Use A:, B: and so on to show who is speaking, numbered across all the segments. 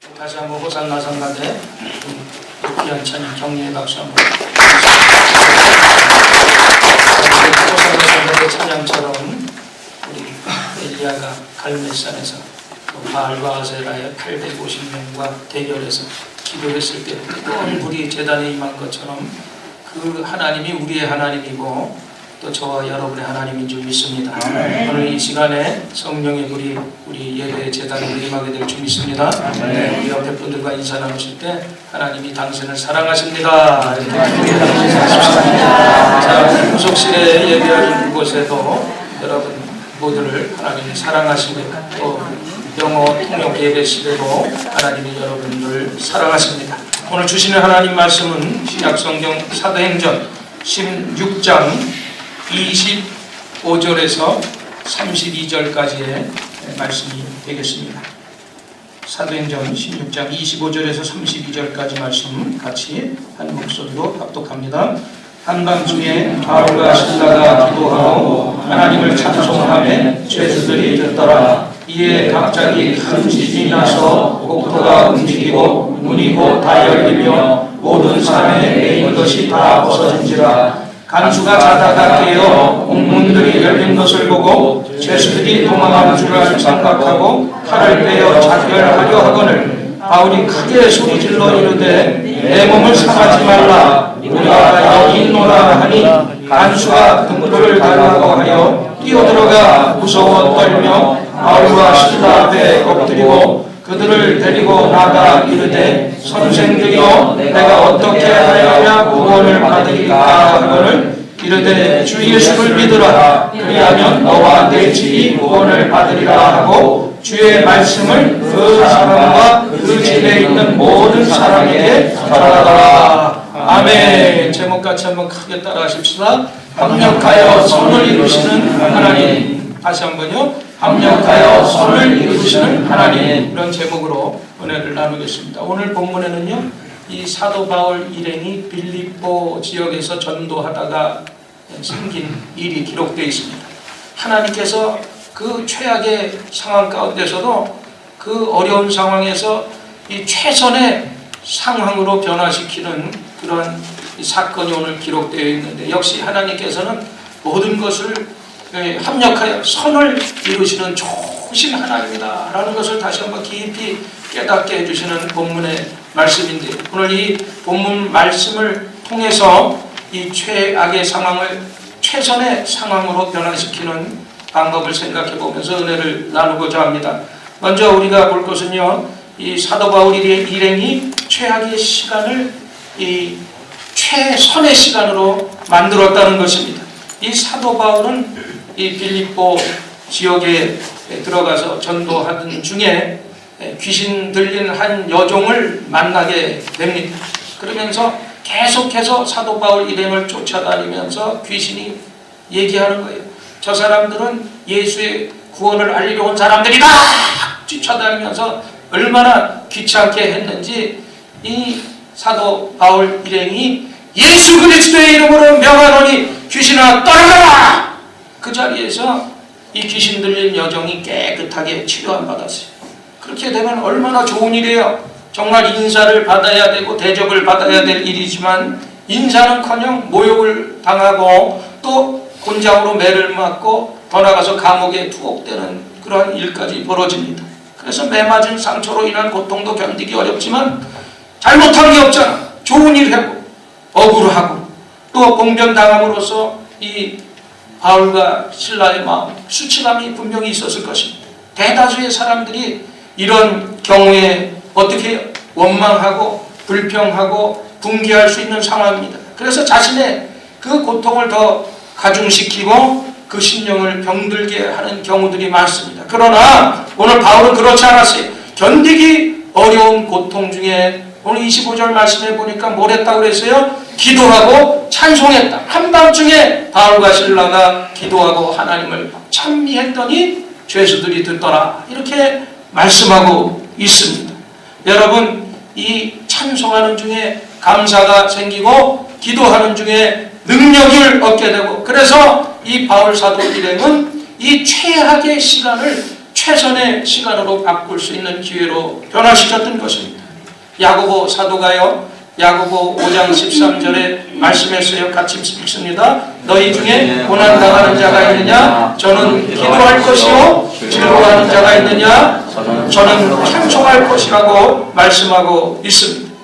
A: 다시 한번 호산나 성가대 귀한 찬양 격려의 박수 한번. 호산나 성가대 찬양처럼 우리 엘리야가 갈멜산에서 바알과 아세라의 850명과 대결해서 기도했을 때 뜨거운 불이 제단에 임한 것처럼 그 하나님이 우리의 하나님이고 또 저와 여러분의 하나님인 줄 믿습니다. 오늘 이 시간에 성령의 불이 우리 예배 제단에 임하게 될 줄 믿습니다. 우리 옆에 분들과 인사 나누실 때 하나님이 당신을 사랑하십니다. 자, 구속실에 예배하는 곳에도 여러분 모두를 하나님이 사랑하시고 또 영어 통역 예배실에도 하나님이 여러분들을 사랑하십니다. 오늘 주시는 하나님 말씀은 신약성경 사도행전 16장 25절에서 32절까지의 말씀이 되겠습니다. 사도행전 16장 25절에서 32절까지 말씀 같이 한 목소리로 합독합니다. 한밤중에 바울과 실라가 기도하고 하나님을 찬송하며 죄수들이 듣더라. 이에 갑자기 큰 지진이 나서 폭포가 움직이고 문이 곧 다 열리며 모든 산에 매인 것이 다 벗어진지라. 간수가 자다가 깨어 옥문들이 열린 것을 보고 죄수들이 도망하는 줄 생각하고 칼을 빼어 자결하려 하거늘 바울이 크게 소리질러 이르되 내 몸을 상하지 말라. 우리가 여기 있노라 하니 간수가 등불을 달라고 하여 뛰어들어가 무서워 떨며 바울과 실라 앞에 엎드리고 그들을 데리고 나가 이르되 선생들이여 내가 어떻게 하여야 구원을 받으리까 하거늘 이르되 주 예수를 믿으라. 그리하면 너와 내 집이 구원을 받으리라 하고 주의 말씀을 그 사람과 그 집에 있는 모든 사람에게 전하더라. 아멘. 제목같이 한번 크게 따라하십시다. 합력하여 선을 이루시는 하나님. 다시 한번요. 합력하여 선을 이루시는 하나님. 이런 제목으로 은혜를 나누겠습니다. 오늘 본문에는요, 이 사도 바울 일행이 빌립보 지역에서 전도하다가 생긴 일이 기록되어 있습니다. 하나님께서 그 최악의 상황 가운데서도 그 어려운 상황에서 이 최선의 상황으로 변화시키는 그런 사건이 오늘 기록되어 있는데, 역시 하나님께서는 모든 것을 합력하여 선을 이루시는 좋으신 하나님이다 라는 것을 다시 한번 깊이 깨닫게 해주시는 본문의 말씀인데, 오늘 이 본문 말씀을 통해서 이 최악의 상황을 최선의 상황으로 변화시키는 방법을 생각해 보면서 은혜를 나누고자 합니다. 먼저 우리가 볼 것은요, 이 사도 바울의 일행이 최악의 시간을 이 최선의 시간으로 만들었다는 것입니다. 이 사도 바울은 이 빌립보 지역에 들어가서 전도하던 중에 귀신 들린 한 여종을 만나게 됩니다. 그러면서 계속해서 사도 바울 일행을 쫓아다니면서 귀신이 얘기하는 거예요. 저 사람들은 예수의 구원을 알리려 온 사람들이다! 쫓아다니면서 얼마나 귀찮게 했는지 이 사도 바울 일행이 예수 그리스도의 이름으로 명하노니 귀신아 떠나가라! 그 자리에서 이 귀신 들린 여종이 깨끗하게 치료한 받았어요. 그렇게 되면 얼마나 좋은 일이에요. 정말 인사를 받아야 되고 대접을 받아야 될 일이지만 인사는커녕 모욕을 당하고 또 곤장으로 매를 맞고 더 나가서 감옥에 투옥되는 그런 일까지 벌어집니다. 그래서 매 맞은 상처로 인한 고통도 견디기 어렵지만 잘못한 게 없잖아. 좋은 일 하고 억울하고 또 봉변당함으로써 이 바울과 실라의 마음, 수치감이 분명히 있었을 것입니다. 대다수의 사람들이 이런 경우에 어떻게 원망하고 불평하고 분개할 수 있는 상황입니다. 그래서 자신의 그 고통을 더 가중시키고 그 심령을 병들게 하는 경우들이 많습니다. 그러나 오늘 바울은 그렇지 않았어요. 견디기 어려운 고통 중에 오늘 25절 말씀해 보니까 뭘 했다고 그랬어요? 기도하고 찬송했다. 한밤중에 바울과 실라가 기도하고 하나님을 찬미했더니 죄수들이 듣더라. 이렇게 말씀하고 있습니다. 여러분, 이 찬송하는 중에 감사가 생기고 기도하는 중에 능력을 얻게 되고, 그래서 이 바울 사도 일행은 이 최악의 시간을 최선의 시간으로 바꿀 수 있는 기회로 변화시켰던 것입니다. 야고보 사도가요, 야고보 5장 13절에 말씀했어요. 같이 읽습니다. 너희 중에 고난당하는 자가 있느냐? 저는 기도할 것이요 즐거워하는 자가 있느냐? 저는 찬송할 것이라고 말씀하고 있습니다.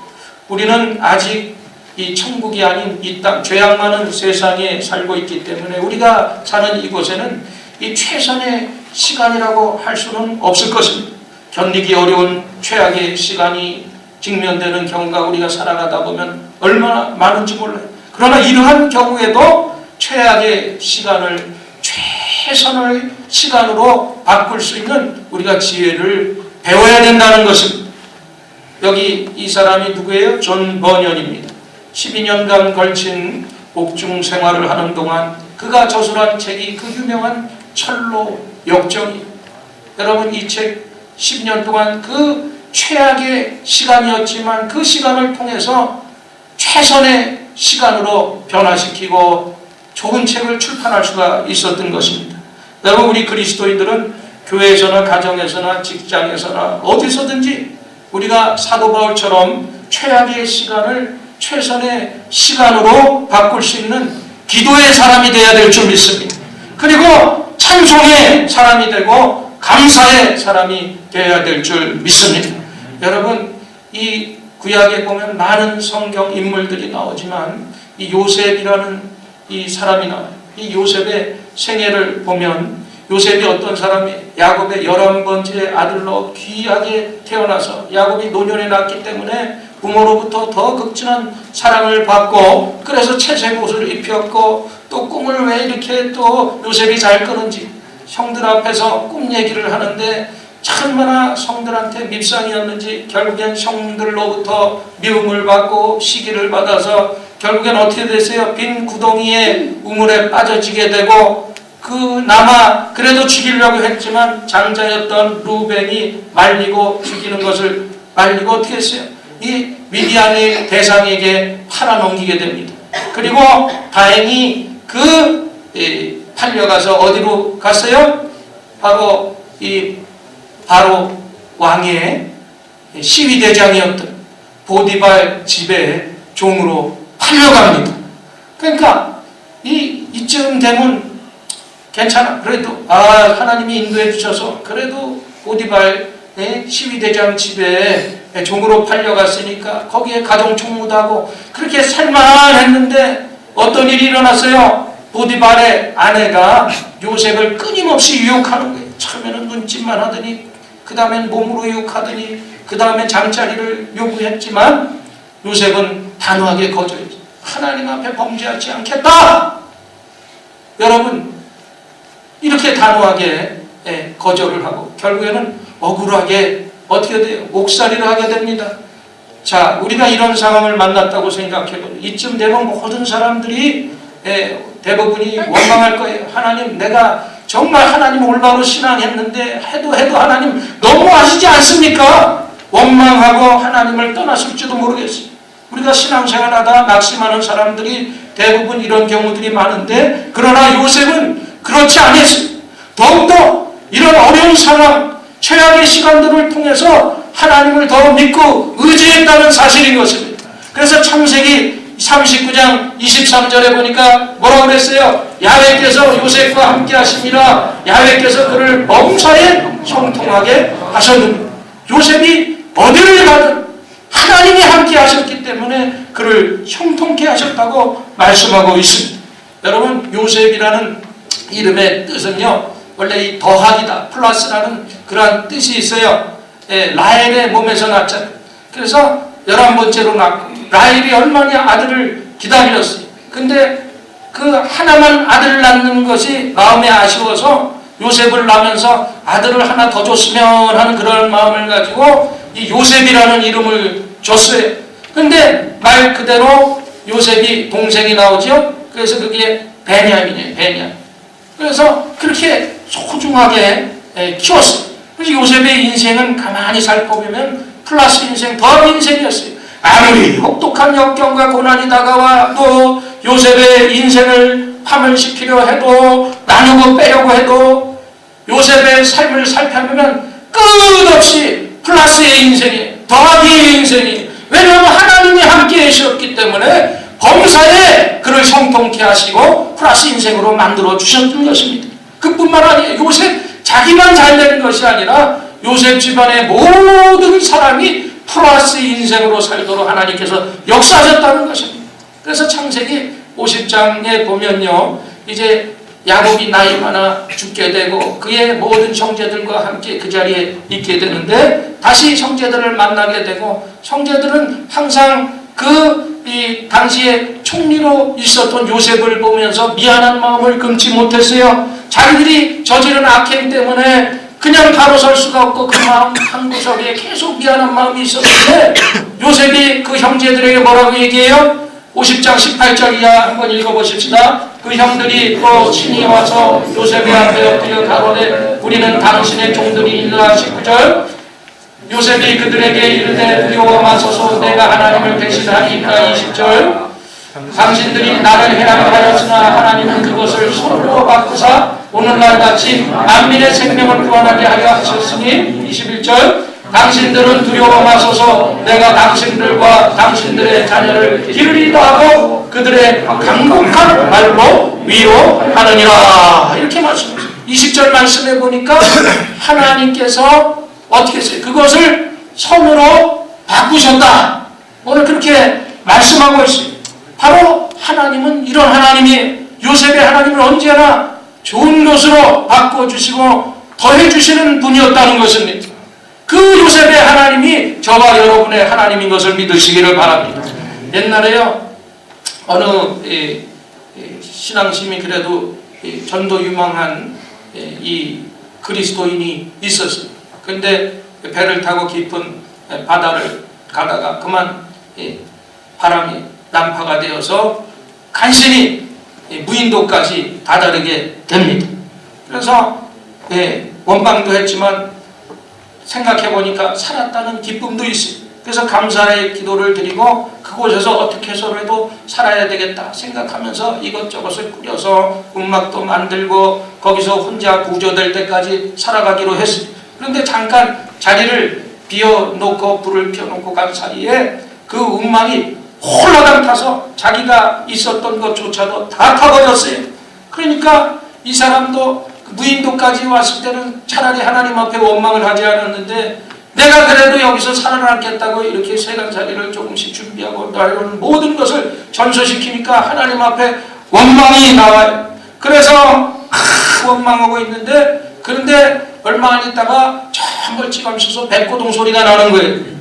A: 우리는 아직 이 천국이 아닌 이 땅, 죄악 많은 세상에 살고 있기 때문에 우리가 사는 이곳에는 이 최선의 시간이라고 할 수는 없을 것입니다. 견디기 어려운 최악의 시간이 직면되는 경우가 우리가 살아가다 보면 얼마나 많은지 몰라요. 그러나 이러한 경우에도 최악의 시간을 최선의 시간으로 바꿀 수 있는 우리가 지혜를 배워야 된다는 것입니다. 여기 이 사람이 누구예요? 존 버년입니다. 12년간 걸친 옥중 생활을 하는 동안 그가 저술한 책이 그 유명한 철로 역정이에요. 여러분, 이 책 12년 동안 그 최악의 시간이었지만 그 시간을 통해서 최선의 시간으로 변화시키고 좋은 책을 출판할 수가 있었던 것입니다. 여러분, 우리 그리스도인들은 교회에서나 가정에서나 직장에서나 어디서든지 우리가 사도 바울처럼 최악의 시간을 최선의 시간으로 바꿀 수 있는 기도의 사람이 되어야 될 줄 믿습니다. 그리고 찬송의 사람이 되고 감사의 사람이 되어야 될 줄 믿습니다. 여러분, 이 구약에 보면 많은 성경 인물들이 나오지만 이 요셉이라는 이 사람이 나와요. 이 요셉의 생애를 보면 요셉이 어떤 사람이 야곱의 11번째 아들로 귀하게 태어나서 야곱이 노년에 낳기 때문에 부모로부터 더 극진한 사랑을 받고 그래서 채색 옷을 입혔고 또 꿈을 왜 이렇게 또 요셉이 잘 끄는지 형들 앞에서 꿈 얘기를 하는데 얼마나 성들한테 밉상이었는지 결국엔 형들로부터 미움을 받고 시기를 받아서 결국엔 어떻게 됐어요? 빈 구덩이에 우물에 빠져지게 되고 그나마 그래도 죽이려고 했지만 장자였던 루벤이 말리고 죽이는 것을 말리고 어떻게 했어요? 이 미디안의 대상에게 팔아넘기게 됩니다. 그리고 다행히 팔려가서 어디로 갔어요? 바로 왕의 시위대장이었던 보디발 집에 종으로 팔려갑니다. 그러니까 이쯤 되면 괜찮아. 그래도 하나님이 인도해 주셔서 그래도 보디발의 시위대장 집에 종으로 팔려갔으니까 거기에 가정총무도 하고 그렇게 살만했는데 어떤 일이 일어났어요? 보디발의 아내가 요셉을 끊임없이 유혹하는 거예요. 처음에는 눈짓만 하더니 그 다음엔 몸으로 유혹하더니 그 다음에 잠자리를 요구했지만 요셉은 단호하게 거절했어요. 하나님 앞에 범죄하지 않겠다. 여러분, 이렇게 단호하게 거절을 하고 결국에는 억울하게 어떻게 돼요? 옥살이를 하게 됩니다. 자, 우리가 이런 상황을 만났다고 생각해보면 이쯤 되면 모든 사람들이 대부분이 원망할 거예요. 하나님, 내가 정말 하나님 올바로 신앙했는데 해도 하나님 너무하시지 않습니까? 원망하고 하나님을 떠났을지도 모르겠어요. 우리가 신앙생활하다 낙심하는 사람들이 대부분 이런 경우들이 많은데 그러나 요셉은 그렇지 않았어요. 더욱더 이런 어려운 상황, 최악의 시간들을 통해서 하나님을 더 믿고 의지했다는 사실인 것입니다. 그래서 창세기 39장 23절에 보니까 뭐라고 그랬어요? 야훼께서 요셉과 함께 하시니라. 야훼께서 그를 범사에 형통하게 하셨느니라. 요셉이 어디를 가든 하나님이 함께 하셨기 때문에 그를 형통케 하셨다고 말씀하고 있습니다. 여러분, 요셉이라는 이름의 뜻은요, 원래 이 더하기다, 플러스라는 그러한 뜻이 있어요. 라헬의 몸에서 났잖아요. 그래서 11번째로 낳고 라헬이 얼마나 아들을 기다렸어요. 근데 그 하나만 아들을 낳는 것이 마음에 아쉬워서 요셉을 낳으면서 아들을 하나 더 줬으면 하는 그런 마음을 가지고 이 요셉이라는 이름을 줬어요. 근데 말 그대로 요셉이 동생이 나오죠. 그래서 그게 베냐민이에요. 베냐민. 그래서 그렇게 소중하게 키웠어요. 그래서 요셉의 인생은 가만히 살펴보면 플러스 인생, 더 인생이었어요. 아무리 혹독한 역경과 고난이 다가와도 요셉의 인생을 파멸시키려 해도 나누고 빼려고 해도 요셉의 삶을 살펴보면 끝없이 플러스의 인생이, 더하기의 인생이, 왜냐하면 하나님이 함께 계셨기 때문에 범사에 그를 형통케 하시고 플러스 인생으로 만들어 주셨던 것입니다. 그뿐만 아니에요. 요셉 자기만 잘 되는 것이 아니라 요셉 집안의 모든 사람이 플러스 인생으로 살도록 하나님께서 역사하셨다는 것입니다. 그래서 창세기 50장에 보면요, 이제 야곱이 나이 많아 죽게 되고 그의 모든 형제들과 함께 그 자리에 있게 되는데 다시 형제들을 만나게 되고, 형제들은 항상 이 당시에 총리로 있었던 요셉을 보면서 미안한 마음을 금치 못했어요. 자기들이 저지른 악행 때문에 그냥 바로 설 수가 없고 그 마음 한구석에 계속 미안한 마음이 있었는데 요셉이 그 형제들에게 뭐라고 얘기해요? 50장 18절 이하 한번 읽어보십시다. 그 형들이 또 친히 와서 요셉의 앞에 엎드려 가로되 우리는 당신의 종들이니라. 19절 요셉이 그들에게 이르되 두려워 마소서 내가 하나님을 대신하니까. 20절 당신들이 나를 해하였으나 하나님은 그것을 손으로 바꾸사 오늘날 같이 만민의 생명을 구원하게 하려 하셨으니. 21절 당신들은 두려워 마소서 내가 당신들과 당신들의 자녀를 기르리다 하고 그들의 강곡한 말로 위로하느니라. 이렇게 말씀하세요. 20절 말씀해 보니까 하나님께서 어떻게 했어요? 그것을 손으로 바꾸셨다. 오늘 그렇게 말씀하고 있어요. 바로 하나님은 이런 하나님이, 요셉의 하나님을 언제나 좋은 것으로 바꿔주시고 더해주시는 분이었다는 것입니다. 그 요셉의 하나님이 저와 여러분의 하나님인 것을 믿으시기를 바랍니다. 옛날에요, 어느 신앙심이 그래도 전도 유망한 이 그리스도인이 있었어요. 근데 배를 타고 깊은 바다를 가다가 그만 바람이 난파가 되어서 간신히 무인도까지 다다르게 됩니다. 그래서 원망도 했지만 생각해보니까 살았다는 기쁨도 있어요. 그래서 감사의 기도를 드리고 그곳에서 어떻게 해서라도 살아야 되겠다 생각하면서 이것저것을 꾸려서 음악도 만들고 거기서 혼자 구조될 때까지 살아가기로 했어요. 그런데 잠깐 자리를 비워놓고 불을 켜놓고 간 사이에 그 음악이 홀라당 타서 자기가 있었던 것조차도 다 타버렸어요. 그러니까 이 사람도 무인도까지 왔을 때는 차라리 하나님 앞에 원망을 하지 않았는데 내가 그래도 여기서 살아남겠다고 이렇게 세간살이를 조금씩 준비하고 나이로는 모든 것을 전소시키니까 하나님 앞에 원망이 나와요. 그래서 원망하고 있는데, 그런데 얼마 안 있다가 저 멀찌감쳐서 백고동 소리가 나는 거예요.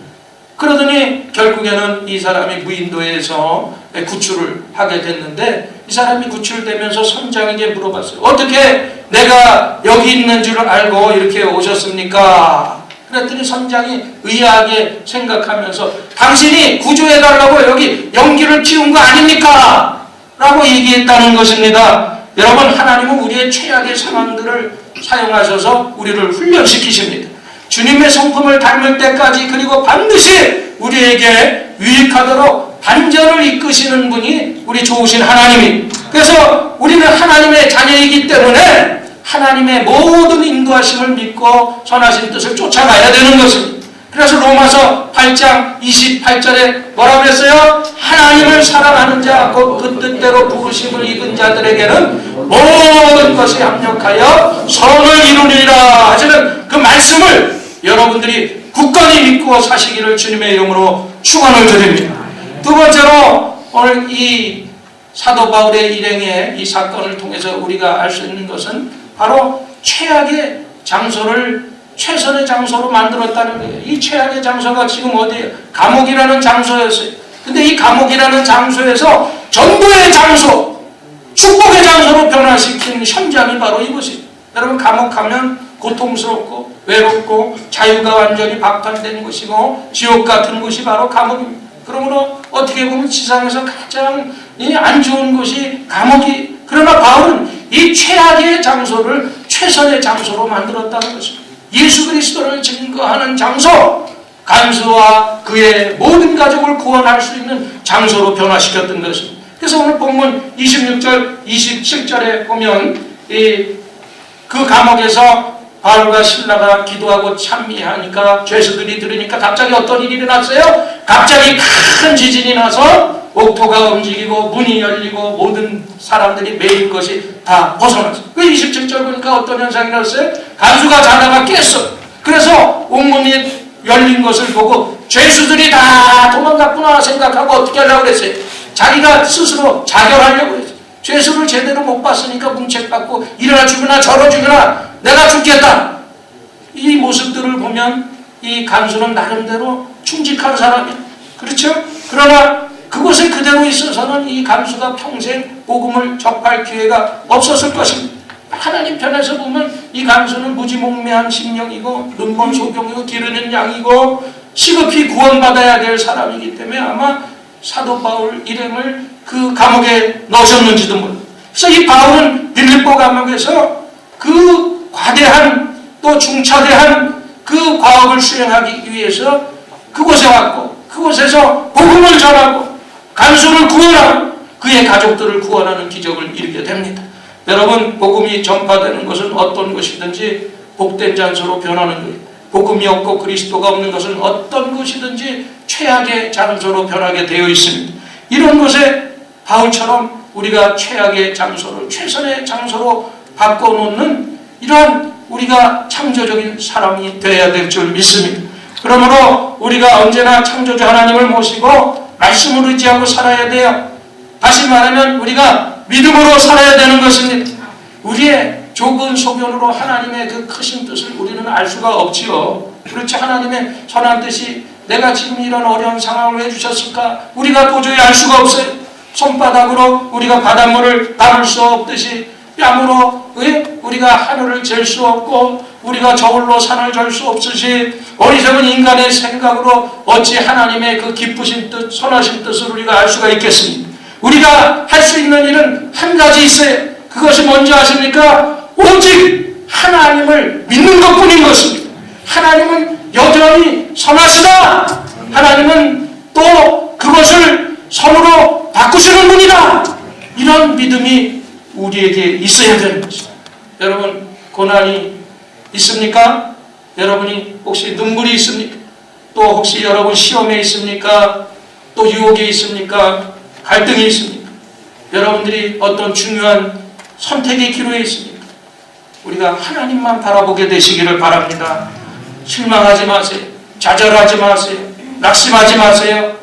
A: 그러더니 결국에는 이 사람이 무인도에서 구출을 하게 됐는데, 이 사람이 구출되면서 선장에게 물어봤어요. 어떻게 내가 여기 있는 줄 알고 이렇게 오셨습니까? 그랬더니 선장이 의아하게 생각하면서 당신이 구조해달라고 여기 연기를 피운 거 아닙니까? 라고 얘기했다는 것입니다. 여러분, 하나님은 우리의 최악의 상황들을 사용하셔서 우리를 훈련시키십니다. 주님의 성품을 닮을 때까지, 그리고 반드시 우리에게 유익하도록 반전을 이끄시는 분이 우리 좋으신 하나님입니다. 그래서 우리는 하나님의 자녀이기 때문에 하나님의 모든 인도하심을 믿고 선하신 뜻을 쫓아가야 되는 것입니다. 그래서 로마서 8장 28절에 뭐라고 했어요? 하나님을 사랑하는 자, 곧 그 뜻대로 부르심을 입은 자들에게는 모든 것이 합력하여 선을 이루리라 하시는 그 말씀을 여러분들이 굳건히 믿고 사시기를 주님의 이름으로 축원을 드립니다. 두 번째로 오늘 이 사도 바울의 일행의 이 사건을 통해서 우리가 알 수 있는 것은 바로 최악의 장소를 최선의 장소로 만들었다는 거예요. 이 최악의 장소가 지금 어디예요? 감옥이라는 장소였어요. 근데 이 감옥이라는 장소에서 전도의 장소, 축복의 장소로 변화시킨 현장이 바로 이곳이에요. 여러분, 감옥 가면 고통스럽고 외롭고 자유가 완전히 박탈된 곳이고 지옥 같은 곳이 바로 감옥입니다. 그러므로 어떻게 보면 지상에서 가장 안 좋은 곳이 감옥이, 그러나 바울은 이 최악의 장소를 최선의 장소로 만들었다는 것입니다. 예수 그리스도를 증거하는 장소, 간수와 그의 모든 가족을 구원할 수 있는 장소로 변화시켰던 것입니다. 그래서 오늘 본문 26절, 27절에 보면 그 감옥에서 바울과 실라가 기도하고 찬미하니까 죄수들이 들으니까 갑자기 어떤 일이 일어났어요? 갑자기 큰 지진이 나서 옥토가 움직이고 문이 열리고 모든 사람들이 매인 것이 다 벗어났어요. 그 27절 보니까 어떤 현상이 났어요? 간수가 자다가 깼어. 그래서 옥문이 열린 것을 보고 죄수들이 다 도망갔구나 생각하고 어떻게 하려고 그랬어요? 자기가 스스로 자결하려고 그랬어요. 죄수를 제대로 못 봤으니까 문책받고 일어나 죽으나 저러 죽으나 내가 죽겠다. 이 모습들을 보면 이 간수는 나름대로 충직한 사람이야. 그렇죠? 그러나 그곳에 그대로 있어서는 이 간수가 평생 복음을 접할 기회가 없었을 것입니다. 하나님 편에서 보면 이 간수는 무지몽매한 심령이고 눈먼 소경이고 기르는 양이고 시급히 구원받아야 될 사람이기 때문에 아마 사도 바울 일행을 그 감옥에 넣으셨는지도 모릅니다. 그래서 이 바울은 빌립보 감옥에서 그 과대한 또 중차대한 그 과업을 수행하기 위해서 그곳에 왔고 그곳에서 복음을 전하고 간수를 구원하고 그의 가족들을 구원하는 기적을 이루게 됩니다. 여러분, 복음이 전파되는 것은 어떤 것이든지 복된 장소로 변하는 거예요. 복음이 없고 그리스도가 없는 것은 어떤 것이든지 최악의 장소로 변하게 되어 있습니다. 이런 것에 바울처럼 우리가 최악의 장소를 최선의 장소로 바꿔놓는 이러한 우리가 창조적인 사람이 되어야 될 줄 믿습니다. 그러므로 우리가 언제나 창조주 하나님을 모시고 말씀을 의지하고 살아야 돼요. 다시 말하면 우리가 믿음으로 살아야 되는 것입니다. 우리의 좁은 소견으로 하나님의 그 크신 뜻을 우리는 알 수가 없지요. 그렇지, 하나님의 선한 뜻이 내가 지금 이런 어려운 상황을 왜 주셨을까? 우리가 도저히 알 수가 없어요. 손바닥으로 우리가 바닷물을 담을 수 없듯이 뺨으로 우리가 하늘을 잴 수 없고 우리가 저울로 산을 잴 수 없듯이 어리석은 인간의 생각으로 어찌 하나님의 그 기쁘신 뜻, 선하신 뜻을 우리가 알 수가 있겠습니까? 우리가 할 수 있는 일은 한 가지 있어요. 그것이 뭔지 아십니까? 오직 하나님을 믿는 것뿐인 것입니다. 하나님은 여전히 선하시다. 하나님은 또 그것을 선으로 바꾸시는 분이다. 이런 믿음이 우리에게 있어야 되는 것입니다. 여러분, 고난이 있습니까? 여러분이 혹시 눈물이 있습니까? 또 혹시 여러분 시험에 있습니까? 또 유혹에 있습니까? 갈등이 있습니까? 여러분들이 어떤 중요한 선택의 기로에 있습니까? 우리가 하나님만 바라보게 되시기를 바랍니다. 실망하지 마세요. 좌절하지 마세요. 낙심하지 마세요.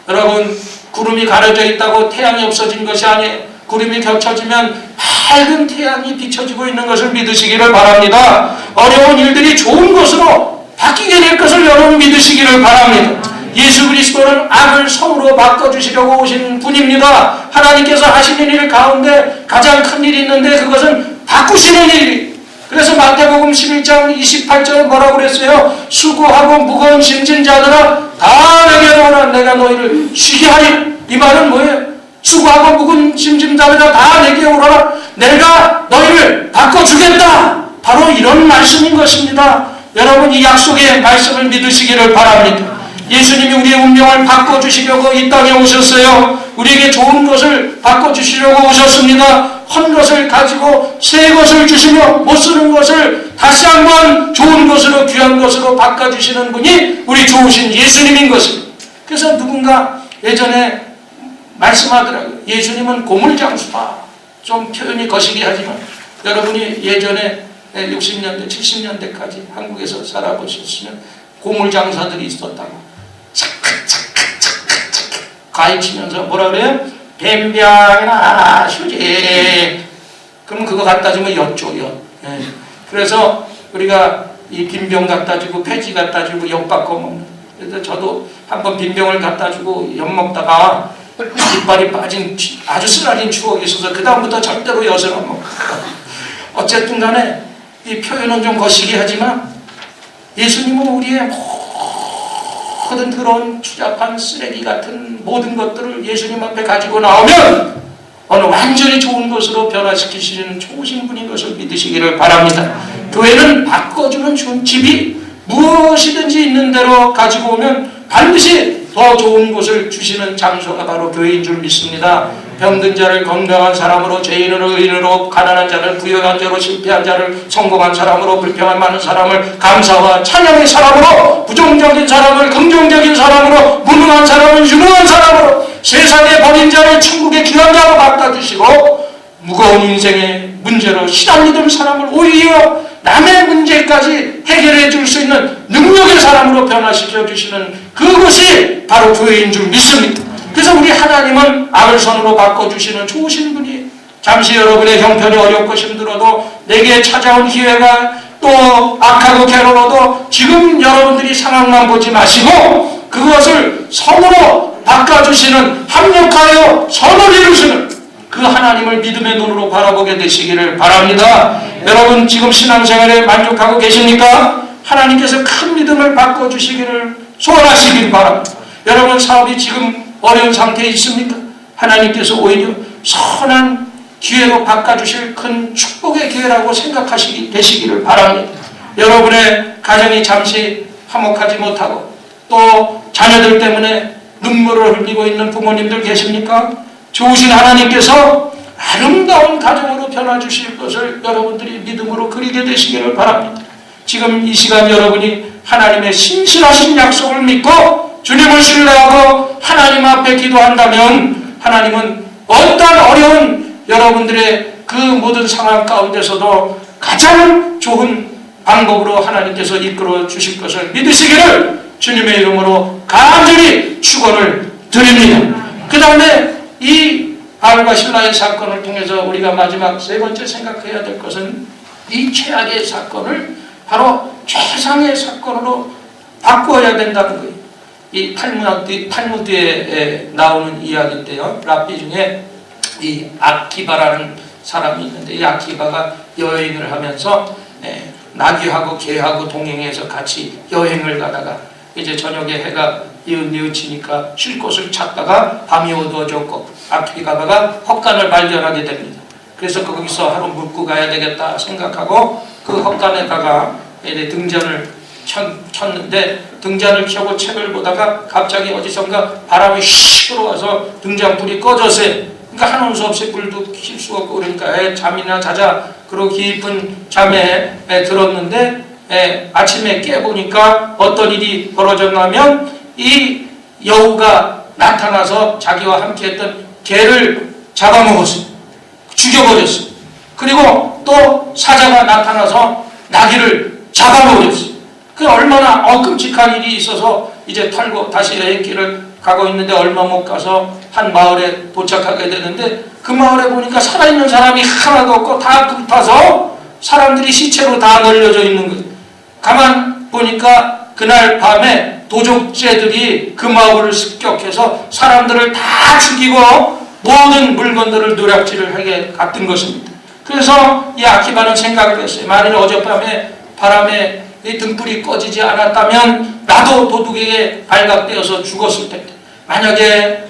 A: 여러분, 구름이 가려져 있다고 태양이 없어진 것이 아니에요. 구름이 겹쳐지면 밝은 태양이 비춰지고 있는 것을 믿으시기를 바랍니다. 어려운 일들이 좋은 것으로 바뀌게 될 것을 여러분 믿으시기를 바랍니다. 예수 그리스도는 악을 선으로 바꿔주시려고 오신 분입니다. 하나님께서 하시는 일 가운데 가장 큰 일이 있는데 그것은 바꾸시는 일이. 그래서 마태복음 11장 28절에 뭐라고 그랬어요? 수고하고 무거운 짐진 자들아 다 내게로 오라. 내가 너희를 쉬게 하리. 이 말은 뭐예요? 수고하고 무거운 짐진 자들아 다 내게 오라. 내가 너희를 바꿔주겠다. 바로 이런 말씀인 것입니다. 여러분, 이 약속의 말씀을 믿으시기를 바랍니다. 예수님이 우리의 운명을 바꿔주시려고 이 땅에 오셨어요. 우리에게 좋은 것을 바꿔주시려고 오셨습니다. 헌 것을 가지고 새 것을 주시며 못 쓰는 것을 다시 한번 좋은 것으로 귀한 것으로 바꿔주시는 분이 우리 좋으신 예수님인 것입니다. 그래서 누군가 예전에 말씀하더라고요. 예수님은 고물장수다. 좀 표현이 거시기 하지만 여러분이 예전에 60년대, 70년대까지 한국에서 살아보셨으면 고물장사들이 있었다고. 가르치면서 뭐라 그래요? 뱀병이나 휴지. 그럼 그거 갖다 주면 엿죠, 엿. 예. 그래서 우리가 이 빈병 갖다 주고 폐지 갖다 주고 엿 바꿔 먹는. 그래서 저도 한번 빈병을 갖다 주고 엿 먹다가 이빨이 빠진 아주 쓰라린 추억이 있어서 그 다음부터 절대로 엿을 안 먹어요. 어쨌든 간에 이 표현은 좀 거시기 하지만 예수님은 우리의 모든 그런 추잡한 쓰레기 같은 모든 것들을 예수님 앞에 가지고 나오면 어느 완전히 좋은 것으로 변화시키시는 좋으신 분인 것을 믿으시기를 바랍니다. 교회는 바꿔주는 집이 무엇이든지 있는 대로 가지고 오면 반드시 더 좋은 것을 주시는 장소가 바로 교회인 줄 믿습니다. 병든 자를 건강한 사람으로, 죄인으로 의인으로, 가난한 자를 부유한 자로, 실패한 자를 성공한 사람으로, 불평한 많은 사람을 감사와 찬양의 사람으로, 부정적인 사람을 긍정적인 사람으로, 무능한 사람을 유능한 사람으로, 세상에 버린 자를 천국의 귀한 자로 바꿔주시고, 무거운 인생의 문제로 시달리던 사람을 오히려 남의 문제까지 해결해 줄 수 있는 능력의 사람으로 변화시켜 주시는 그것이 바로 교회인 줄 믿습니다. 그래서 우리 하나님은 악을 선으로 바꿔주시는 좋으신 분이에요. 잠시 여러분의 형편이 어렵고 힘들어도, 내게 찾아온 기회가 또 악하고 괴로워도 지금 여러분들이 상황만 보지 마시고 그것을 선으로 바꿔주시는, 합력하여 선을 이루시는 그 하나님을 믿음의 눈으로 바라보게 되시기를 바랍니다. 여러분 지금 신앙생활에 만족하고 계십니까? 하나님께서 큰 믿음을 바꿔주시기를 소원하시길 바랍니다. 여러분 사업이 지금 어려운 상태에 있습니까? 하나님께서 오히려 선한 기회로 바꿔주실 큰 축복의 기회라고 생각하시기 되시기를 바랍니다. 여러분의 가정이 잠시 화목하지 못하고 또 자녀들 때문에 눈물을 흘리고 있는 부모님들 계십니까? 좋으신 하나님께서 아름다운 가정으로 변화주실 것을 여러분들이 믿음으로 그리게 되시기를 바랍니다. 지금 이 시간 여러분이 하나님의 신실하신 약속을 믿고 주님을 신뢰하고 하나님 앞에 기도한다면 하나님은 어떤 어려운 여러분들의 그 모든 상황 가운데서도 가장 좋은 방법으로 하나님께서 이끌어 주실 것을 믿으시기를 주님의 이름으로 간절히 축원을 드립니다. 그 다음에 이 바울과 실라의 사건을 통해서 우리가 마지막 세 번째 생각해야 될 것은 이 최악의 사건을 바로 최상의 사건으로 바꾸어야 된다는 거예요. 이 탈무드에 나오는 이야기인데요. 랍비 중에 이 아키바라는 사람이 있는데, 이 아키바가 여행을 하면서 나귀하고 개하고 동행해서 같이 여행을 가다가 이제 저녁에 해가 뉘우치니까 쉴 곳을 찾다가 밤이 어두워졌고 아키바가 헛간을 발견하게 됩니다. 그래서 거기서 하루 묵고 가야 되겠다 생각하고 그 헛간에다가 등잔을 쳤는데, 등잔을 켜고 책을 보다가 갑자기 어디선가 바람이 휙 들어와서 등잔불이 꺼졌어요. 그러니까 하는 수 없이 불도 킬 수가 없고, 그러니까 잠이나 자자 그러고 깊은 잠에 들었는데 아침에 깨보니까 어떤 일이 벌어졌냐면 이 여우가 나타나서 자기와 함께했던 개를 잡아먹었어요. 죽여버렸어요. 그리고 또 사자가 나타나서 나귀를 잡아먹었어요. 그 얼마나 끔찍한 일이 있어서 이제 털고 다시 여행길을 가고 있는데 얼마 못 가서 한 마을에 도착하게 되는데, 그 마을에 보니까 살아있는 사람이 하나도 없고 다 불타서 사람들이 시체로 다 널려져 있는 거예요. 가만 보니까 그날 밤에 도적죄들이 그 마을을 습격해서 사람들을 다 죽이고 모든 물건들을 노략질을 하게 갔던 것입니다. 그래서 이 아키바는 생각을 했어요. 만일 어젯밤에 바람에 이 등불이 꺼지지 않았다면 나도 도둑에게 발각되어서 죽었을 텐데, 만약에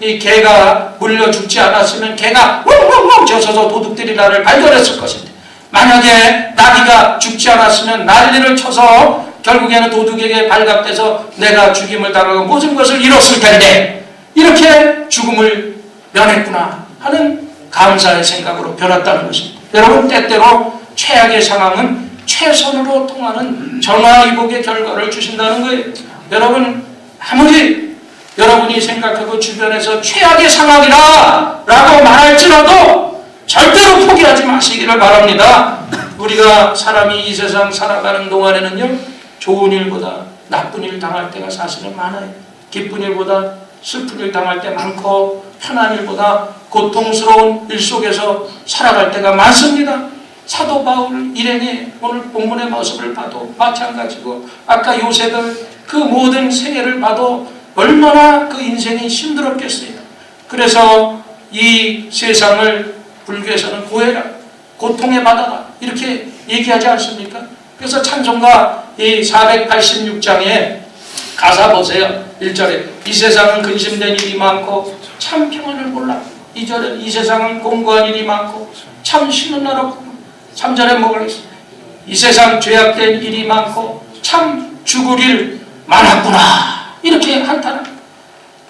A: 이 개가 물려 죽지 않았으면 개가 웅웅웅 져서서 도둑들이 나를 발견했을 것인데, 만약에 나귀가 죽지 않았으면 난리를 쳐서 결국에는 도둑에게 발각돼서 내가 죽임을 당하고 모든 것을 잃었을 텐데, 이렇게 죽음을 면했구나 하는 감사의 생각으로 변했다는 것입니다. 여러분, 때때로 최악의 상황은 최선으로 통하는 전화위복의 결과를 주신다는 거예요. 여러분, 아무리 여러분이 생각하고 주변에서 최악의 상황이라 라고 말할지라도 절대로 포기하지 마시기를 바랍니다. 우리가 사람이 이 세상 살아가는 동안에는요, 좋은 일보다 나쁜 일 당할 때가 사실은 많아요. 기쁜 일보다 슬픈 일 당할 때 많고, 편한 일보다 고통스러운 일 속에서 살아갈 때가 많습니다. 사도 바울 일행의 오늘 본문의 모습을 봐도 마찬가지고, 아까 요셉의 그 모든 생애를 봐도 얼마나 그 인생이 힘들었겠어요. 그래서 이 세상을 불교에서는 고해라, 고통의 바다다 이렇게 얘기하지 않습니까? 그래서 찬송가 이 486장에 가사 보세요. 1절에 이 세상은 근심된 일이 많고 참 평안을 몰라. 2절에 이 세상은 공고한 일이 많고 참 쉬는 날 없고. 3절에 뭐가 있어요? 이 세상 죄악된 일이 많고 참 죽을 일 많았구나. 이렇게 한탄합니다.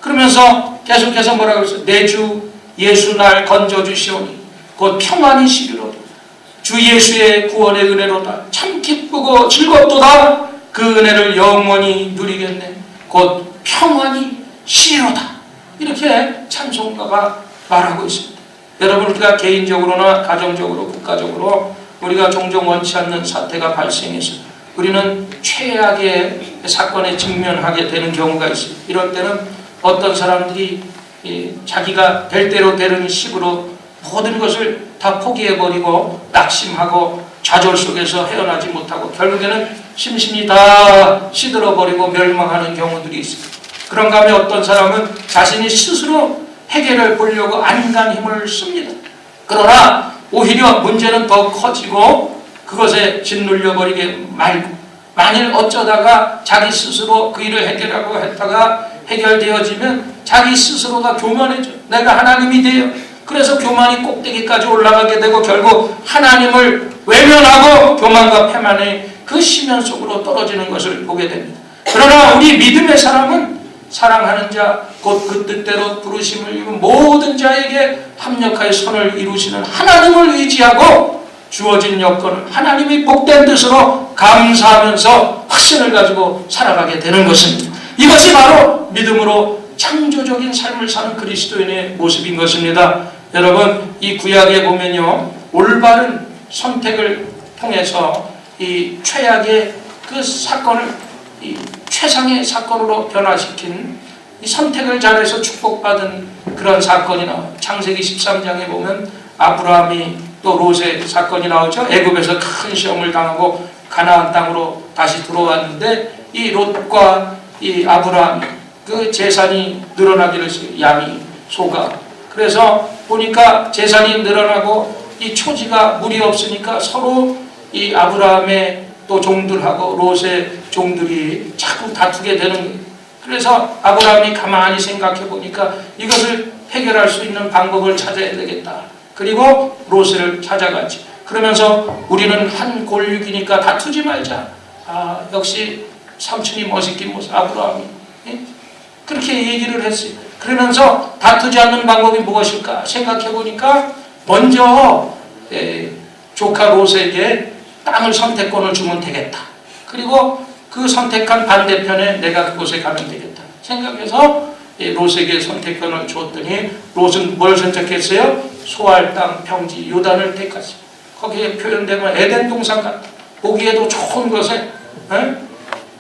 A: 그러면서 계속해서 뭐라고 했어요? 내 주 예수 날 건져주시오니 곧 평안히 시리로다. 주 예수의 구원의 은혜로다. 참 기쁘고 즐겁도다. 그 은혜를 영원히 누리겠네. 곧 평안히 시리로다. 이렇게 찬송가가 말하고 있습니다. 여러분, 우리가 개인적으로나 가정적으로 국가적으로 우리가 종종 원치 않는 사태가 발생해서 우리는 최악의 사건에 직면하게 되는 경우가 있어요. 이럴 때는 어떤 사람들이 자기가 될 대로 되는 식으로 모든 것을 다 포기해버리고 낙심하고 좌절 속에서 헤어나지 못하고 결국에는 심신이 다 시들어버리고 멸망하는 경우들이 있습니다. 그런가 하면 어떤 사람은 자신이 스스로 해결을 보려고 안간 힘을 씁니다. 그러나 오히려 문제는 더 커지고 그것에 짓눌려버리게 말고, 만일 어쩌다가 자기 스스로 그 일을 해결하고 했다가 해결되어지면 자기 스스로가 교만해져. 내가 하나님이 되어. 그래서 교만이 꼭대기까지 올라가게 되고 결국 하나님을 외면하고 교만과 패만의 그 심연 속으로 떨어지는 것을 보게 됩니다. 그러나 우리 믿음의 사람은 사랑하는 자, 곧 그 뜻대로 부르심을 입은 모든 자에게 합력하여 선을 이루시는 하나님을 의지하고 주어진 여건을 하나님이 복된 뜻으로 감사하면서 확신을 가지고 살아가게 되는 것입니다. 이것이 바로 믿음으로 창조적인 삶을 사는 그리스도인의 모습인 것입니다. 여러분, 이 구약에 보면요, 올바른 선택을 통해서 이 최악의 그 사건을 이 최상의 사건으로 변화시킨 이 선택을 잘해서 축복받은 그런 사건이 나와요. 창세기 13장에 보면 아브라함이 또 롯의 사건이 나오죠. 애굽에서 큰 시험을 당하고 가나안 땅으로 다시 들어왔는데 이 롯과 이 아브라함이 그 재산이 늘어나기를 했어요. 양이, 소가. 그래서 보니까 재산이 늘어나고 이 초지가 물이 없으니까 서로 이 아브라함의 또 종들하고 롯의 종들이 자꾸 다투게 되는 거예요. 그래서 아브라함이 가만히 생각해 보니까 이것을 해결할 수 있는 방법을 찾아야 되겠다. 그리고 롯을 찾아갔지. 그러면서 우리는 한 골육이니까 다투지 말자. 아, 역시 삼촌이 멋있긴 멋있어. 아브라함이. 예? 그렇게 얘기를 했어요. 그러면서 다투지 않는 방법이 무엇일까 생각해 보니까 먼저 조카 롯에게 땅을 선택권을 주면 되겠다. 그리고 그 선택한 반대편에 내가 그곳에 가면 되겠다 생각해서 롯에게 선택권을 줬더니 롯은 뭘 선택했어요? 소알 땅, 평지, 요단을 택했어요. 거기에 표현되면 에덴 동산 같다. 보기에도 좋은 것에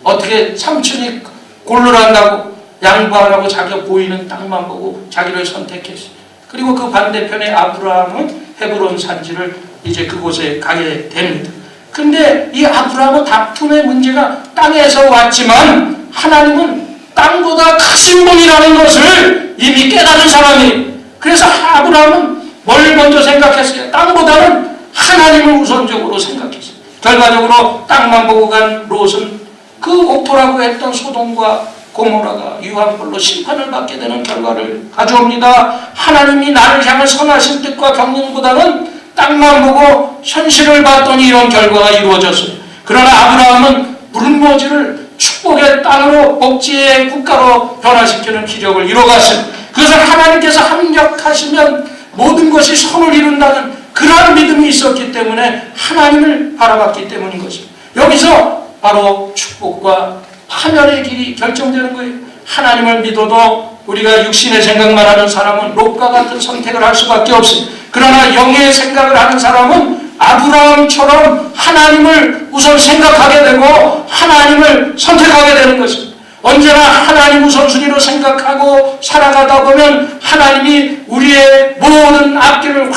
A: 어떻게 삼촌이 골로란다고 양보하라고 자기가 보이는 땅만 보고 자기를 선택했어요. 그리고 그 반대편에 아브라함은 헤브론 산지를 이제 그곳에 가게 됩니다. 근데 이 아브라함은 다툼의 문제가 땅에서 왔지만 하나님은 땅보다 크신 분이라는 것을 이미 깨달은 사람이. 그래서 아브라함은 뭘 먼저 생각했어요? 땅보다는 하나님을 우선적으로 생각했어요. 결과적으로 땅만 보고 간 롯은 그 옥토라고 했던 소돔과 고모라가 유황불로 심판을 받게 되는 결과를 가져옵니다. 하나님이 나를 향한 선하신 뜻과 경륜보다는 땅만 보고 현실을 봤더니 이런 결과가 이루어졌어요. 그러나 아브라함은 물모지를 축복의 땅으로 복지의 국가로 변화시키는 기적을 이뤄갔어요. 그것을 하나님께서 합력하시면 모든 것이 선을 이룬다는 그러한 믿음이 있었기 때문에 하나님을 바라봤기 때문인 것입니다. 여기서 바로 축복과 파멸의 길이 결정되는 거예요. 하나님을 믿어도 우리가 육신의 생각만 하는 사람은 롯과 같은 선택을 할 수밖에 없어요. 그러나 영의 생각을 하는 사람은 아브라함처럼 하나님을 우선 생각하게 되고 하나님을 선택하게 되는 것입니다. 언제나 하나님 우선순위로 생각하고 살아가다 보면 하나님이 우리의 모든 앞길을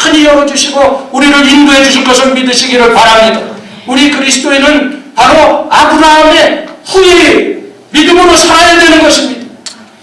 A: 환히 열어주시고 우리를 인도해 주실 것을 믿으시기를 바랍니다. 우리 그리스도인은 바로 아브라함의 후예 믿음으로 살아야 되는 것입니다.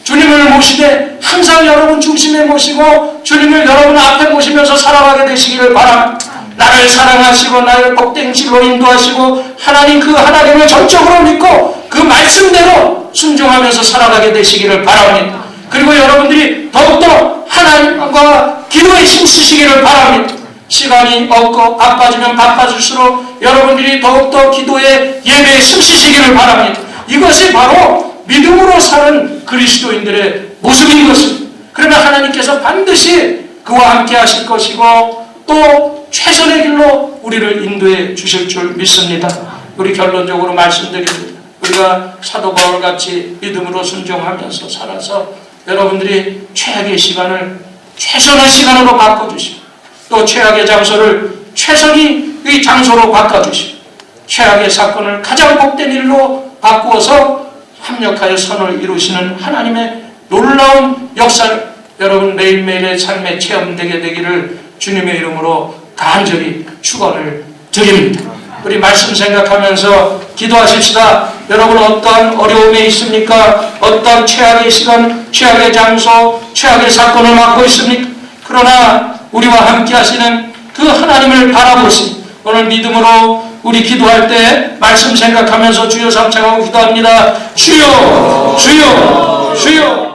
A: 주님을 모시되 항상 여러분 중심에 모시고 주님을 여러분 앞에 모시면서 살아가게 되시기를 바랍니다. 나를 사랑하시고 나를 복된 길로 인도하시고 하나님 그 하나님을 전적으로 믿고 그 말씀대로 순종하면서 살아가게 되시기를 바랍니다. 그리고 여러분들이 더욱더 하나님과 기도에 힘쓰시기를 바랍니다. 시간이 없고 바빠지면 바빠질수록 여러분들이 더욱더 기도에 예배에 힘쓰시기를 바랍니다. 이것이 바로 믿음으로 사는 그리스도인들의 모습인 것입니다. 그러면 하나님께서 반드시 그와 함께 하실 것이고 또 최선의 길로 우리를 인도해 주실 줄 믿습니다. 우리 결론적으로 말씀드립니다. 우리가 사도 바울같이 믿음으로 순종하면서 살아서 여러분들이 최악의 시간을 최선의 시간으로 바꿔주시고 또 최악의 장소를 최선의 장소로 바꿔주시고 최악의 사건을 가장 복된 일로 바꾸어서 합력하여 선을 이루시는 하나님의 놀라운 역사를 여러분 매일매일의 삶에 체험되게 되기를 주님의 이름으로 간절히 축원을 드립니다. 우리 말씀 생각하면서 기도하십시다. 여러분 어떠한 어려움에 있습니까? 어떠한 최악의 시간, 최악의 장소, 최악의 사건을 맡고 있습니까? 그러나 우리와 함께 하시는 그 하나님을 바라보시 오늘 믿음으로 우리 기도할 때 말씀 생각하면서 주여 삼창하고 기도합니다. 주여 주여 주여.